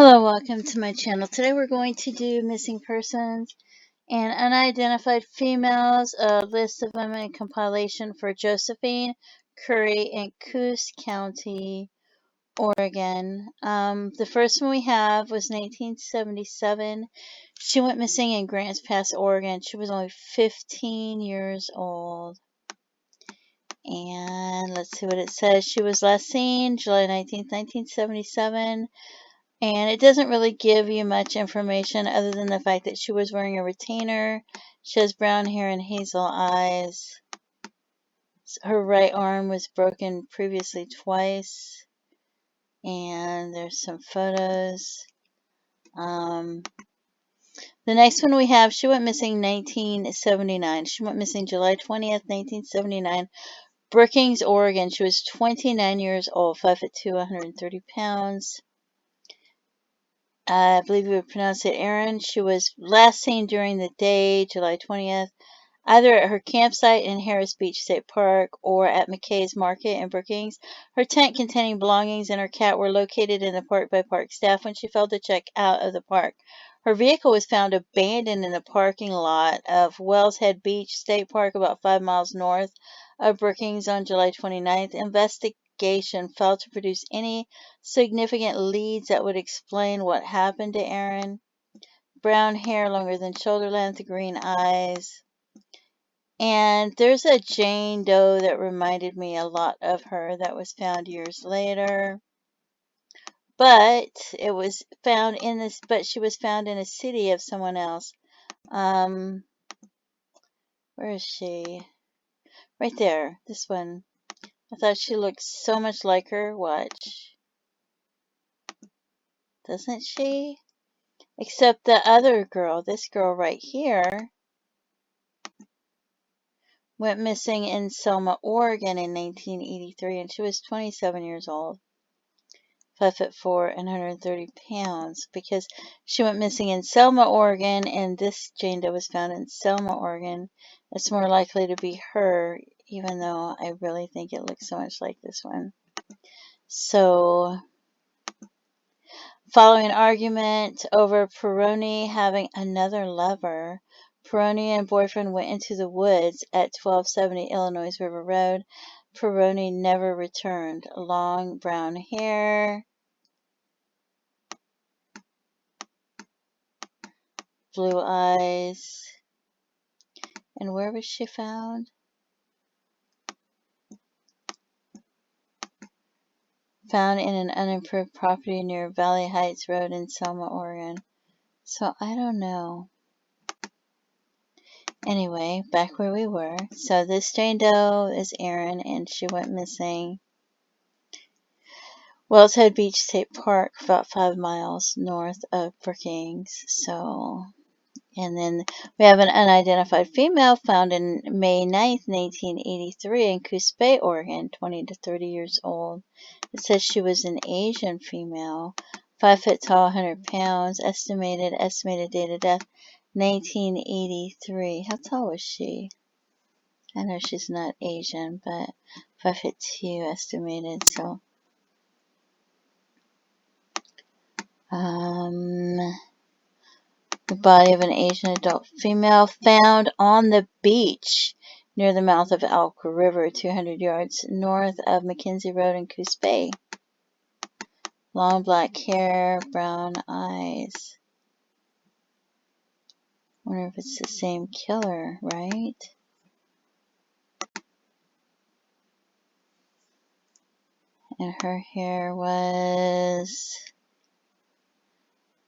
Hello, welcome to my channel. Today we're going to do missing persons and unidentified females, a list of them in compilation for Josephine, Curry, and Coos County, Oregon. The first one we have was 1977. She went missing in Grants Pass, Oregon. She was only 15 years old. And let's see what it says. She was last seen July 19th, 1977. And it doesn't really give you much information other than the fact that she was wearing a retainer. She has brown hair and hazel eyes. Her right arm was broken previously twice. And there's some photos. The next one we have, she went missing 1979. She went missing July 20th, 1979. Brookings, Oregon. She was 29 years old, 5'2", 130 pounds. I believe we would pronounce it Irin. She was last seen during the day, July 20th, either at her campsite in Harris Beach State Park or at McKay's Market in Brookings. Her tent containing belongings and her cat were located in the park by park staff when she failed to check out of the park. Her vehicle was found abandoned in the parking lot of Wells Head Beach State Park about 5 miles north of Brookings on July 29th. Investigation failed to produce any significant leads that would explain what happened to Irin. Brown hair longer than shoulder length, green eyes. And there's a Jane Doe that reminded me a lot of her that was found years later. But it was found in this, but she was found in a city of someone else. Where is she? Right there. This one. I thought she looked so much like her. Watch. Doesn't she? Except the other girl, this girl right here, went missing in Selma, Oregon in 1983, and she was 27 years old, 5'4" and 130 pounds, because she went missing in Selma, Oregon, and this Jane Doe was found in Selma, Oregon. It's more likely to be her, even though I really think it looks so much like this one. So, following an argument over Peroni having another lover, Peroni and boyfriend went into the woods at 1270 Illinois River Road. Peroni never returned. Long brown hair, blue eyes. And where was she found? Found in an unimproved property near Valley Heights Road in Selma, Oregon. So I don't know. Anyway, back where we were. So this Jane Doe is Irin, and she went missing Wells Head Beach State Park, about 5 miles north of Brookings. So, and then we have an unidentified female found in May 9th, 1983 in Coos Bay, Oregon, 20 to 30 years old. It says she was an Asian female, 5 foot tall, 100 pounds, estimated date of death, 1983. How tall was she? I know she's not Asian, but 5'2" estimated, so. The body of an Asian adult female found on the beach near the mouth of Elk River, 200 yards north of McKenzie Road in Coos Bay. Long black hair, brown eyes. Wonder if it's the same killer, right? And her hair was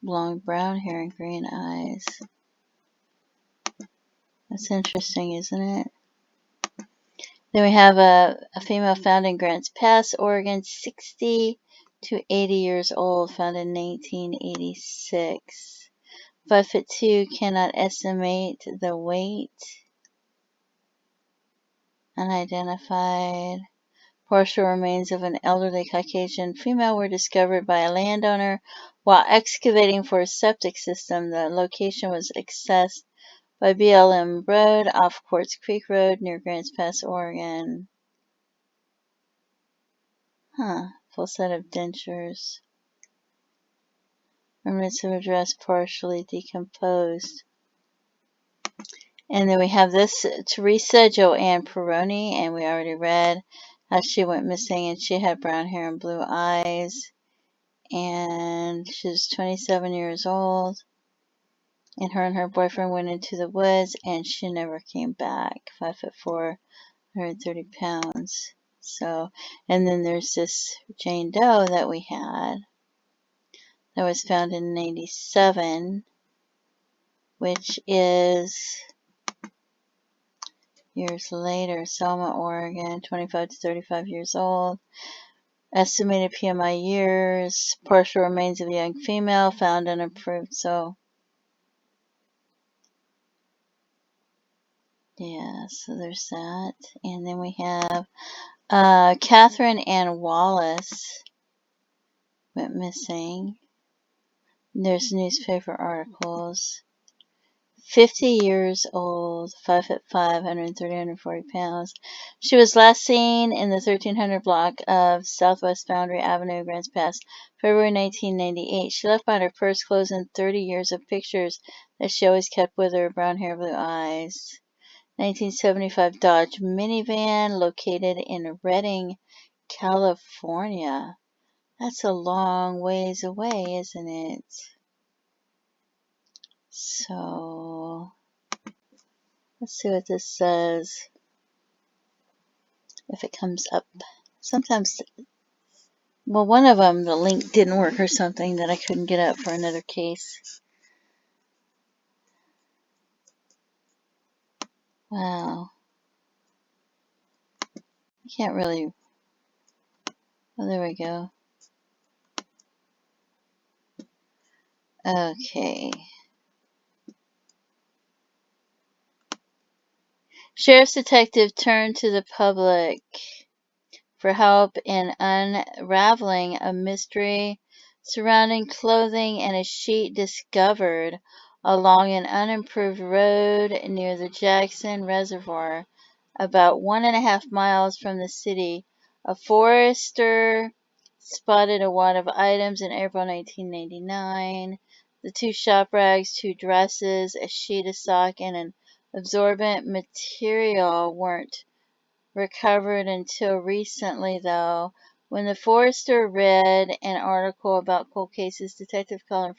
long brown hair and green eyes. That's interesting, isn't it? Then we have a female found in Grants Pass, Oregon, 60 to 80 years old, found in 1986. 5'2", cannot estimate the weight. Unidentified. Partial remains of an elderly Caucasian female were discovered by a landowner while excavating for a septic system. The location was accessed by BLM Road off Quartz Creek Road near Grants Pass, Oregon. Full set of dentures. Remnants of a dress partially decomposed. And then we have this Teresa Joann Peroni, and we already read how she went missing, and she had brown hair and blue eyes, and she was 27 years old, and her boyfriend went into the woods, and she never came back. 5'4", 130 pounds. So, and then there's this Jane Doe that we had that was found in 87, which is years later, Selma, Oregon, 25 to 35 years old. Estimated PMI years, partial remains of a young female found unimproved. So, yeah, so there's that. And then we have Catherine Ann Wallace went missing. There's newspaper articles. 50 years old, 5'5", 130, 140 pounds. She was last seen in the 1300 block of Southwest Boundary Avenue, Grants Pass, February 1998. She left behind her purse, clothes, and 30 years of pictures that she always kept with her, brown hair, blue eyes. 1975 Dodge minivan located in Redding, California. That's a long ways away, isn't it? So, let's see what this says. If it comes up. Sometimes, well, one of them, the link didn't work or something that I couldn't get up for another case. Wow. I can't really. Oh, there we go. Okay. Sheriff's detective turned to the public for help in unraveling a mystery surrounding clothing and a sheet discovered along an unimproved road near the Jackson Reservoir, about 1.5 miles from the city. A forester spotted a wad of items in April 1999. The 2 shop rags, 2 dresses, a sheet of sock, and an absorbent material weren't recovered until recently, though. When the forester read an article about cold cases, Detective Colin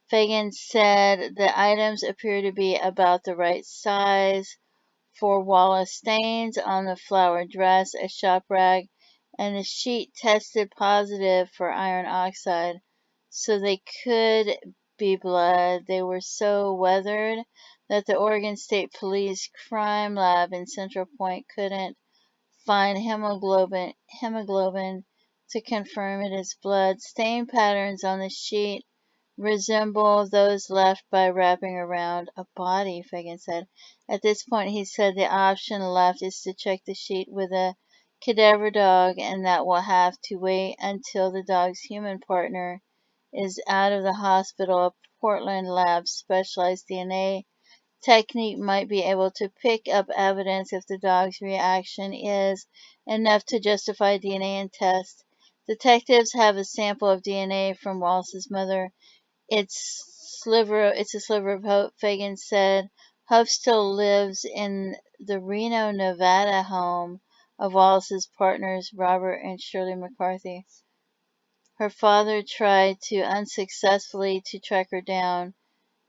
Fagan said the items appear to be about the right size for Wallace. Stains on the flowered dress, a shop rag, and the sheet tested positive for iron oxide, so they could be blood. They were so weathered that the Oregon State Police Crime Lab in Central Point couldn't find hemoglobin to confirm it is blood. Stain patterns on the sheet resemble those left by wrapping around a body, Fagan said. At this point, he said the option left is to check the sheet with a cadaver dog, and that will have to wait until the dog's human partner is out of the hospital. A Portland lab specialized DNA technique might be able to pick up evidence if the dog's reaction is enough to justify a DNA test. Detectives have a sample of DNA from Wallace's mother. It's a sliver of hope, Fagan said. Hope still lives in the Reno, Nevada home of Wallace's partners, Robert and Shirley McCarthy. Her father tried to unsuccessfully to track her down.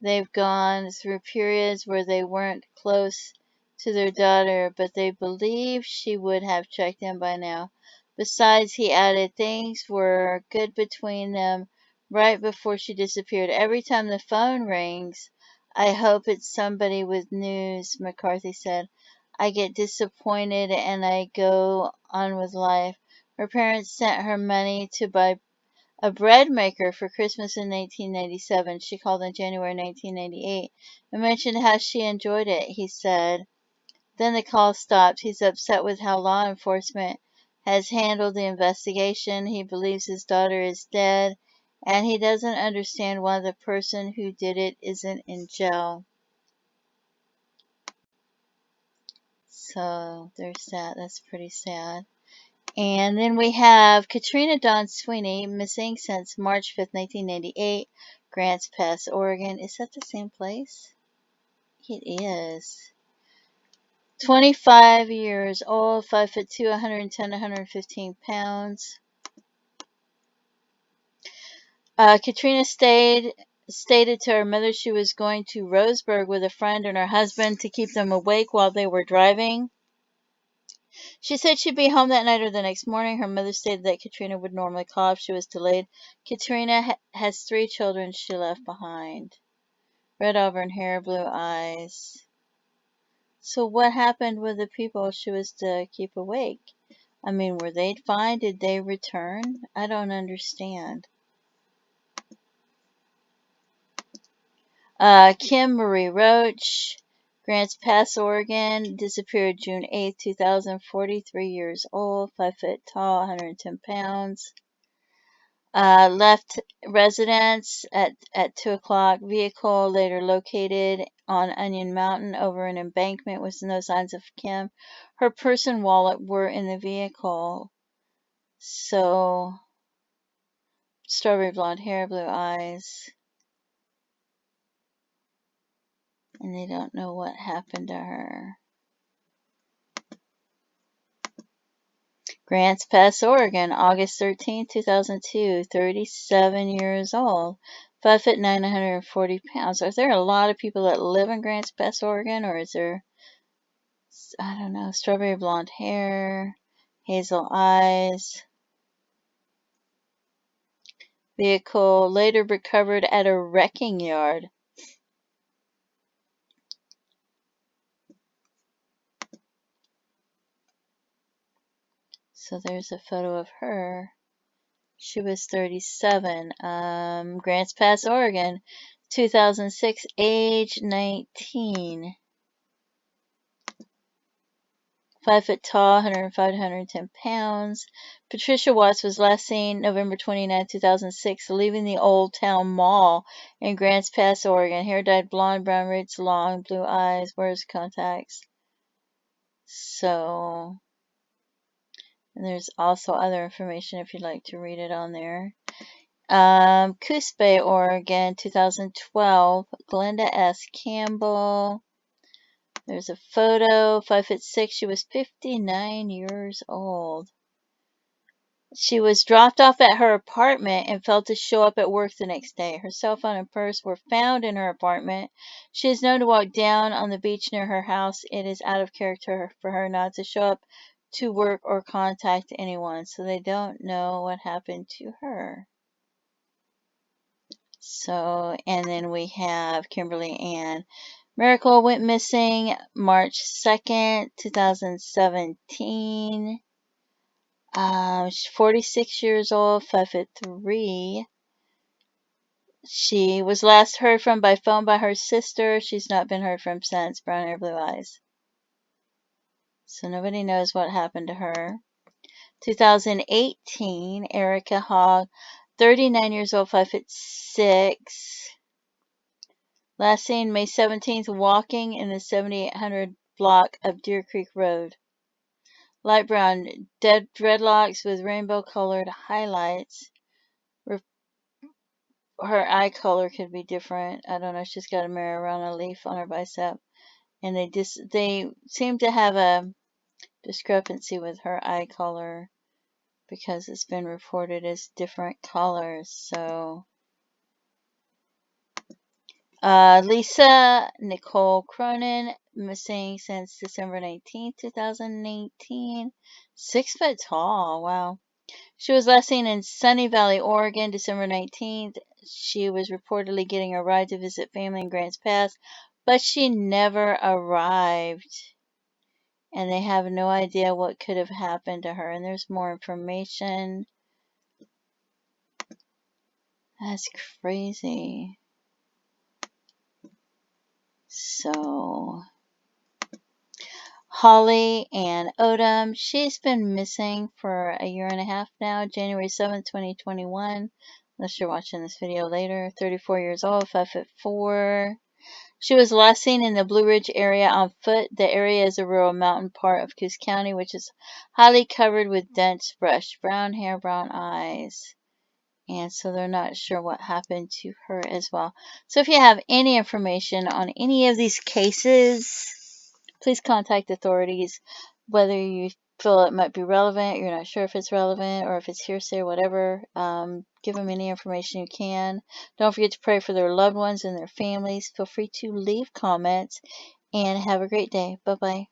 They've gone through periods where they weren't close to their daughter, but they believe she would have checked in by now. Besides, he added, things were good between them right before she disappeared. Every time the phone rings, I hope it's somebody with news, McCarthy said. I get disappointed and I go on with life. Her parents sent her money to buy a bread maker for Christmas in 1997. She called in January 1998 and mentioned how she enjoyed it, he said. Then the call stopped. He's upset with how law enforcement has handled the investigation. He believes his daughter is dead, and he doesn't understand why the person who did it isn't in jail. So there's that. That's pretty sad. And then we have Katrina Dawn Sweaney, missing since March 5th, 1998, Grants Pass, Oregon. Is that the same place? It is. 25 years old, 5'2", 110 to 115 pounds. Katrina stated to her mother she was going to Roseburg with a friend and her husband to keep them awake while they were driving. She said she'd be home that night or the next morning. Her mother stated that Katrina would normally call if she was delayed. Katrina has 3 children she left behind. Red auburn hair, blue eyes. So what happened with the people she was to keep awake? I mean, were they fine? Did they return? I don't understand. Marie Roache, Grants Pass, Oregon, disappeared June 8, 2000, 43 years old, 5 foot tall, 110 pounds. Left residence at 2 o'clock. Vehicle later located on Onion Mountain over an embankment with no signs of Kim. Her purse and wallet were in the vehicle. So, strawberry blonde hair, blue eyes. And they don't know what happened to her. Grants Pass, Oregon, August 13, 2002, 37 years old, 5'9", 140 pounds. Are there a lot of people that live in Grants Pass, Oregon, or is there, I don't know, strawberry blonde hair, hazel eyes? Vehicle later recovered at a wrecking yard. So there's a photo of her. She was 37. Grants Pass, Oregon, 2006, age 19. 5 foot tall, 105 to 110 pounds. Patricia Watts was last seen November 29, 2006, leaving the Old Town Mall in Grants Pass, Oregon. Hair dyed blonde, brown roots, long blue eyes, wears contacts. So, and there's also other information if you'd like to read it on there. Coos Bay, Oregon, 2012. Glenda S Campbell. There's a photo, 5'6". She was 59 years old. She was dropped off at her apartment and failed to show up at work the next day. Her cell phone and purse were found in her apartment. She is known to walk down on the beach near her house. It is out of character for her not to show up to work or contact anyone, so they don't know what happened to her. So, and then we have Kimberly Ann Mericle went missing March 2nd, 2017. She's 46 years old, 5'3". She was last heard from by phone by her sister. She's not been heard from since. Brown hair, blue eyes. So nobody knows what happened to her. 2018, Ericka Hogg, 39 years old, 5'6". Last seen May 17th, walking in the 7800 block of Deer Creek Road. Light brown, dead dreadlocks with rainbow-colored highlights. Her eye color could be different. I don't know. She's got a mirror around a leaf on her bicep, and they seem to have a discrepancy with her eye color because it's been reported as different colors. So, Lisa Nicole Cronin, missing since December 19th, 2018. 6 foot tall. Wow. She was last seen in Sunny Valley, Oregon, December 19th. She was reportedly getting a ride to visit family in Grants Pass, but she never arrived. And they have no idea what could have happened to her. And there's more information. That's crazy. So, Holly Ann Odom, she's been missing for a year and a half now, January 7th, 2021. Unless you're watching this video later. 34 years old, 5'4". She was last seen in the Blue Ridge area on foot. The area is a rural mountain part of Coos County, which is highly covered with dense brush. Brown hair, brown eyes. And so they're not sure what happened to her as well. So if you have any information on any of these cases, please contact authorities, whether you feel it might be relevant, you're not sure if it's relevant, or if it's hearsay or whatever. Give them any information you can. Don't forget to pray for their loved ones and their families. Feel free to leave comments, and have a great day. Bye-bye.